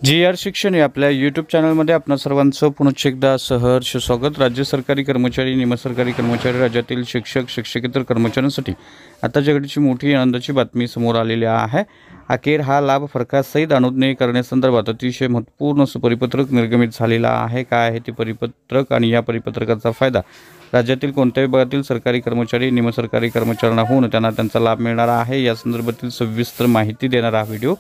G.R.. शिक्षण या आपल्या यूट्यूब चॅनलमध्ये आपणा सर्वांचं पुनश्च एकदा सहर्ष स्वागत। राज्य सरकारी कर्मचारी, निमसरकारी कर्मचारी, राज्यातील शिक्षक, शिक्षकेतर कर्मचाऱ्यांसाठी आता जगण्याची मोठी आनंदाची बातमी समोर आलेली आहे। अखेर हा लाभ फरकासहित अनुज्ञेय करण्यासंदर्भात अतिशय महत्त्वपूर्ण असं परिपत्रक निर्गमित झालेला आहे। काय आहे ते परिपत्रक आणि या परिपत्रकाचा फायदा राज्यातील कोणत्या विभागातील सरकारी कर्मचारी, निमसरकारी कर्मचाऱ्यांना होऊन त्यांना त्यांचा लाभ मिळणार आहे या संदर्भातील सविस्तर माहिती देणारा व्हिडिओ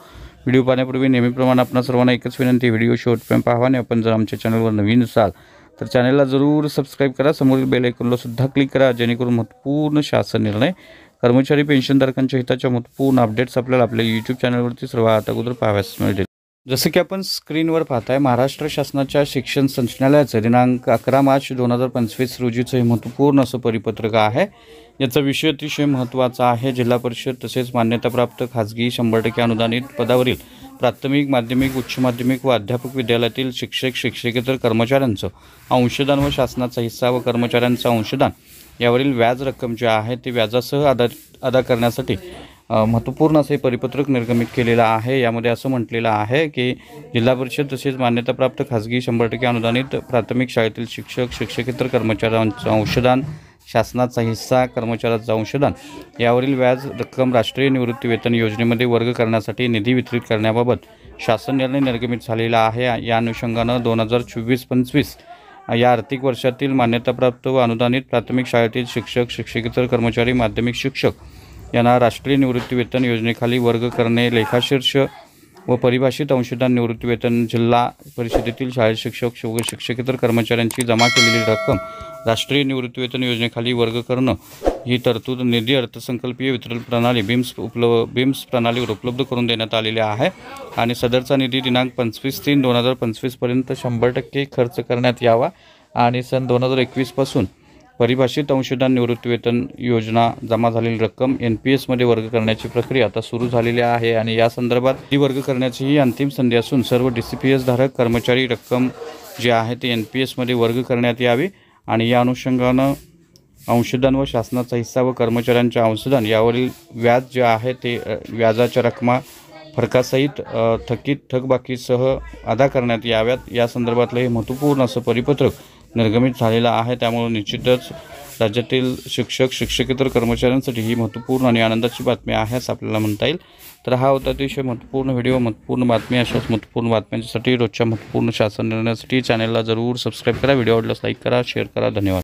पाहण्यापूर्वी नेहमीप्रमाणे आपणा सर्वांना एकच विनंती, व्हिडिओ शेवटपर्यंत पाहावा आणि आपण जर आमच्या चॅनलवर नवीन असाल तर चॅनलला जरूर सबस्क्राइब करा, समोरील बेल आयकॉनला सुद्धा क्लिक करा जेणेकरून महत्त्वपूर्ण शासन निर्णय, कर्मचारी पेन्शनधारकांच्या हिताच्या महत्त्वपूर्ण अपडेट्स आपल्याला आपल्या यूट्यूब चॅनलवरती सर्वात अगोदर पाहावयास मिळतील। जसे की आपण स्क्रीनवर पाहताय, महाराष्ट्र शासनाच्या शिक्षण संचालनालयाचे दिनांक 11 मार्च 2025 रोजीचे हे महत्त्वपूर्ण असं परिपत्रक आहे। याचा विषय अतिशय महत्त्वाचा आहे। जिल्हा परिषद तसेच मान्यताप्राप्त खाजगी 100% अनुदानित पदावरील प्राथमिक, माध्यमिक, उच्च माध्यमिक व अध्यापक विद्यालयातील शिक्षक, शिक्षकेतर कर्मचाऱ्यांचं अंशदान व शासनाचा हिस्सा व कर्मचाऱ्यांचा अंशदान यावरील व्याज रक्कम जे आहे ते व्याजासह अदा करण्यासाठी महत्त्वपूर्ण असे परिपत्रक निर्गमित केलेलं आहे। यामध्ये असं म्हटलेलं आहे की जिल्हा परिषद तसेच मान्यताप्राप्त खाजगी 100% अनुदानित प्राथमिक शाळेतील शिक्षक, शिक्षकेतर कर्मचाऱ्यांचं अंशदान, शासनाचा हिस्सा, कर्मचाऱ्याचं अंशदान यावरील व्याज रक्कम राष्ट्रीय निवृत्ती वेतन योजनेमध्ये वर्ग करण्यासाठी निधी वितरित करण्याबाबत शासन निर्णय निर्गमित झालेला आहे। या अनुषंगानं 2024-25 या आर्थिक वर्षातील मान्यताप्राप्त व अनुदानित प्राथमिक शाळेतील शिक्षक, शिक्षकेतर कर्मचारी, माध्यमिक शिक्षक यांना राष्ट्रीय निवृत्ती वेतन योजनेखाली वर्ग करणे, लेखाशीर्ष व परिभाषित अंशदान निवृत्ती वेतन जिल्हा परिषदेतील शाळेत शिक्षक व शिक्षकेतर कर्मचाऱ्यांची जमा केलेली रक्कम राष्ट्रीय निवृत्ती वेतन योजनेखाली वर्ग करणं ही तरतूद निधी अर्थसंकल्पीय वितरण प्रणाली BIMS प्रणालीवर उपलब्ध करून देण्यात आलेली आहे आणि सदरचा निधी दिनांक 25/3/2025 पर्यंत 100% खर्च करण्यात यावा आणि सन 2021 पासून परिभाषित अंशदान निवृत्ती वेतन योजना जमा झालेली रक्कम NPS मध्ये वर्ग करण्याची प्रक्रिया आता सुरू झालेली आहे आणि या संदर्भात ही वर्ग करण्याची ही अंतिम संधी असून सर्व DCPS धारक कर्मचारी रक्कम जे आहे ते NPS मध्ये वर्ग करण्यात यावी आणि या अनुषंगानं अंशदान व शासनाचा हिस्सा व कर्मचाऱ्यांच्या अंशदान यावरील व्याज जे आहे ते व्याजाच्या रकमा फरकासहित थकीत थकबाकीसह अदा करण्यात याव्यात या संदर्भातलं हे महत्त्वपूर्ण असं परिपत्रक निर्गमित झालेलं आहे। त्यामुळे निश्चितच राज्यातील शिक्षक, शिक्षकेतर कर्मचाऱ्यांसाठी ही महत्त्वपूर्ण आणि आनंदाची बातमी आहे असं आपल्याला म्हणता येईल। तर हा होता अतिशय महत्त्वपूर्ण व्हिडिओ, महत्त्वपूर्ण बातमी। अशाच महत्त्वपूर्ण बातम्यांसाठी रोजच्या महत्त्वपूर्ण शासन निर्णयासाठी चॅनलला जरूर सबस्क्राइब करा, व्हिडिओ आवडल्यास लाईक करा, शेअर करा। धन्यवाद।